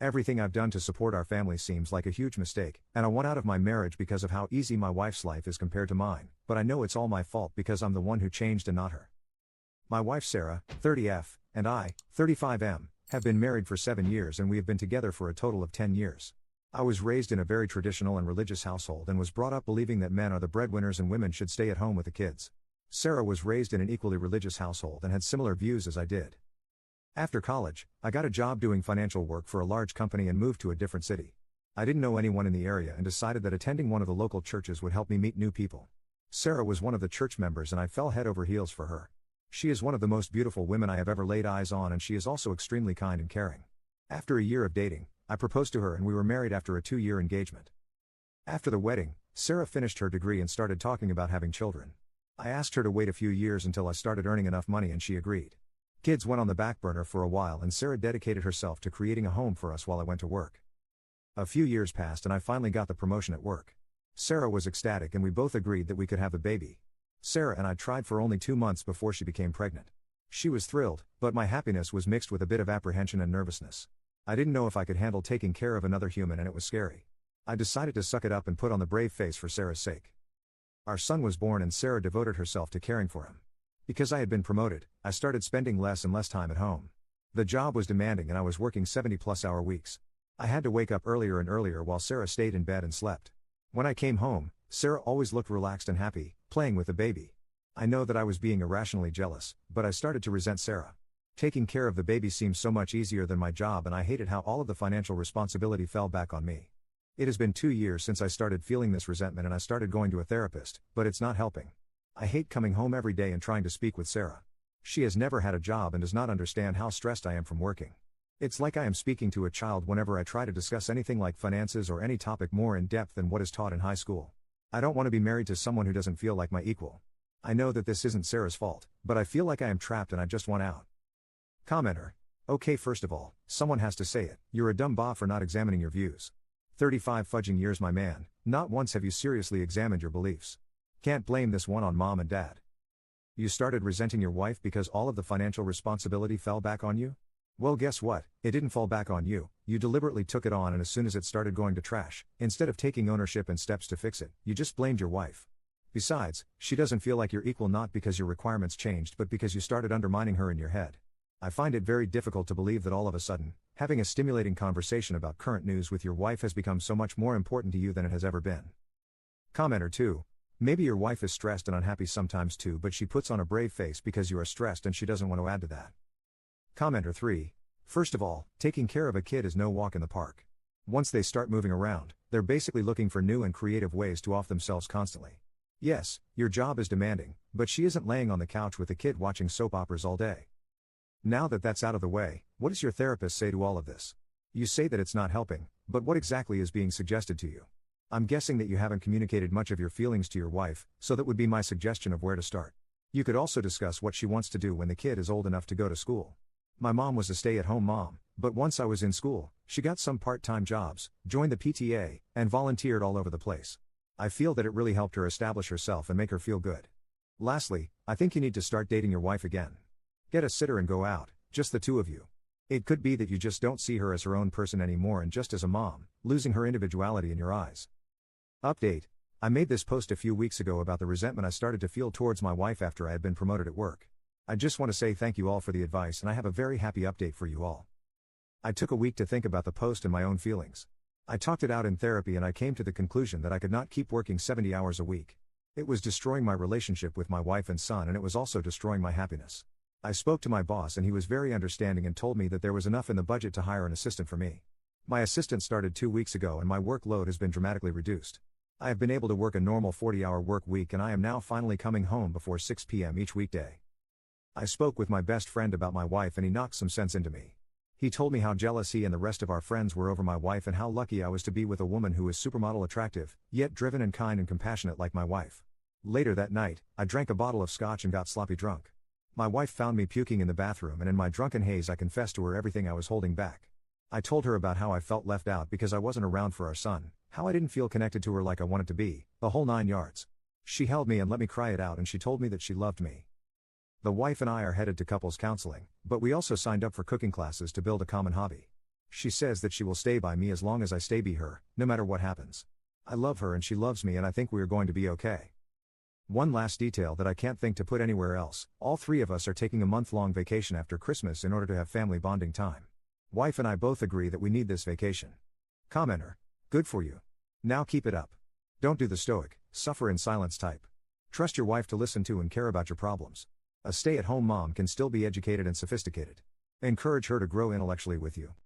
Everything I've done to support our family seems like a huge mistake, and I want out of my marriage because of how easy my wife's life is compared to mine, but I know it's all my fault because I'm the one who changed and not her. My wife Sarah, 30F, and I, 35M, have been married for 7 years and we have been together for a total of 10 years. I was raised in a very traditional and religious household and was brought up believing that men are the breadwinners and women should stay at home with the kids. Sarah was raised in an equally religious household and had similar views as I did. After college, I got a job doing financial work for a large company and moved to a different city. I didn't know anyone in the area and decided that attending one of the local churches would help me meet new people. Sarah was one of the church members and I fell head over heels for her. She is one of the most beautiful women I have ever laid eyes on and she is also extremely kind and caring. After a year of dating, I proposed to her and we were married after a 2-year engagement. After the wedding, Sarah finished her degree and started talking about having children. I asked her to wait a few years until I started earning enough money and she agreed. Kids went on the back burner for a while and Sarah dedicated herself to creating a home for us while I went to work. A few years passed and I finally got the promotion at work. Sarah was ecstatic and we both agreed that we could have the baby. Sarah and I tried for only 2 months before she became pregnant. She was thrilled, but my happiness was mixed with a bit of apprehension and nervousness. I didn't know if I could handle taking care of another human and it was scary. I decided to suck it up and put on the brave face for Sarah's sake. Our son was born and Sarah devoted herself to caring for him. Because I had been promoted, I started spending less and less time at home. The job was demanding and I was working 70-plus-hour weeks. I had to wake up earlier and earlier while Sarah stayed in bed and slept. When I came home, Sarah always looked relaxed and happy, playing with the baby. I know that I was being irrationally jealous, but I started to resent Sarah. Taking care of the baby seemed so much easier than my job and I hated how all of the financial responsibility fell back on me. It has been 2 years since I started feeling this resentment and I started going to a therapist, but it's not helping. I hate coming home every day and trying to speak with Sarah. She has never had a job and does not understand how stressed I am from working. It's like I am speaking to a child whenever I try to discuss anything like finances or any topic more in depth than what is taught in high school. I don't want to be married to someone who doesn't feel like my equal. I know that this isn't Sarah's fault, but I feel like I am trapped and I just want out. Commenter. Okay, first of all, someone has to say it, you're a dumb bot for not examining your views. 35 fudging years my man, not once have you seriously examined your beliefs. Can't blame this one on mom and dad. You started resenting your wife because all of the financial responsibility fell back on you? Well, guess what, it didn't fall back on you, you deliberately took it on and as soon as it started going to trash, instead of taking ownership and steps to fix it, you just blamed your wife. Besides, she doesn't feel like you're equal not because your requirements changed but because you started undermining her in your head. I find it very difficult to believe that all of a sudden, having a stimulating conversation about current news with your wife has become so much more important to you than it has ever been. Commenter 2. Maybe your wife is stressed and unhappy sometimes too but she puts on a brave face because you are stressed and she doesn't want to add to that. Commenter 3. First of all, taking care of a kid is no walk in the park. Once they start moving around, they're basically looking for new and creative ways to off themselves constantly. Yes, your job is demanding, but she isn't laying on the couch with the kid watching soap operas all day. Now that that's out of the way, what does your therapist say to all of this? You say that it's not helping, but what exactly is being suggested to you? I'm guessing that you haven't communicated much of your feelings to your wife, so that would be my suggestion of where to start. You could also discuss what she wants to do when the kid is old enough to go to school. My mom was a stay-at-home mom, but once I was in school, she got some part-time jobs, joined the PTA, and volunteered all over the place. I feel that it really helped her establish herself and make her feel good. Lastly, I think you need to start dating your wife again. Get a sitter and go out, just the two of you. It could be that you just don't see her as her own person anymore and just as a mom, losing her individuality in your eyes. Update. I made this post a few weeks ago about the resentment I started to feel towards my wife after I had been promoted at work. I just want to say thank you all for the advice and I have a very happy update for you all. I took a week to think about the post and my own feelings. I talked it out in therapy and I came to the conclusion that I could not keep working 70 hours a week. It was destroying my relationship with my wife and son and it was also destroying my happiness. I spoke to my boss and he was very understanding and told me that there was enough in the budget to hire an assistant for me. My assistant started 2 weeks ago and my workload has been dramatically reduced. I have been able to work a normal 40-hour work week and I am now finally coming home before 6 p.m. each weekday. I spoke with my best friend about my wife and he knocked some sense into me. He told me how jealous he and the rest of our friends were over my wife and how lucky I was to be with a woman who is supermodel attractive, yet driven and kind and compassionate like my wife. Later that night, I drank a bottle of scotch and got sloppy drunk. My wife found me puking in the bathroom and in my drunken haze I confessed to her everything I was holding back. I told her about how I felt left out because I wasn't around for our son, how I didn't feel connected to her like I wanted to be, the whole 9 yards. She held me and let me cry it out and she told me that she loved me. The wife and I are headed to couples counseling, but we also signed up for cooking classes to build a common hobby. She says that she will stay by me as long as I stay by her, no matter what happens. I love her and she loves me and I think we are going to be okay. One last detail that I can't think to put anywhere else, all three of us are taking a month-long vacation after Christmas in order to have family bonding time. Wife and I both agree that we need this vacation. Commenter. Good for you. Now keep it up. Don't do the stoic, suffer in silence type. Trust your wife to listen to and care about your problems. A stay-at-home mom can still be educated and sophisticated. Encourage her to grow intellectually with you.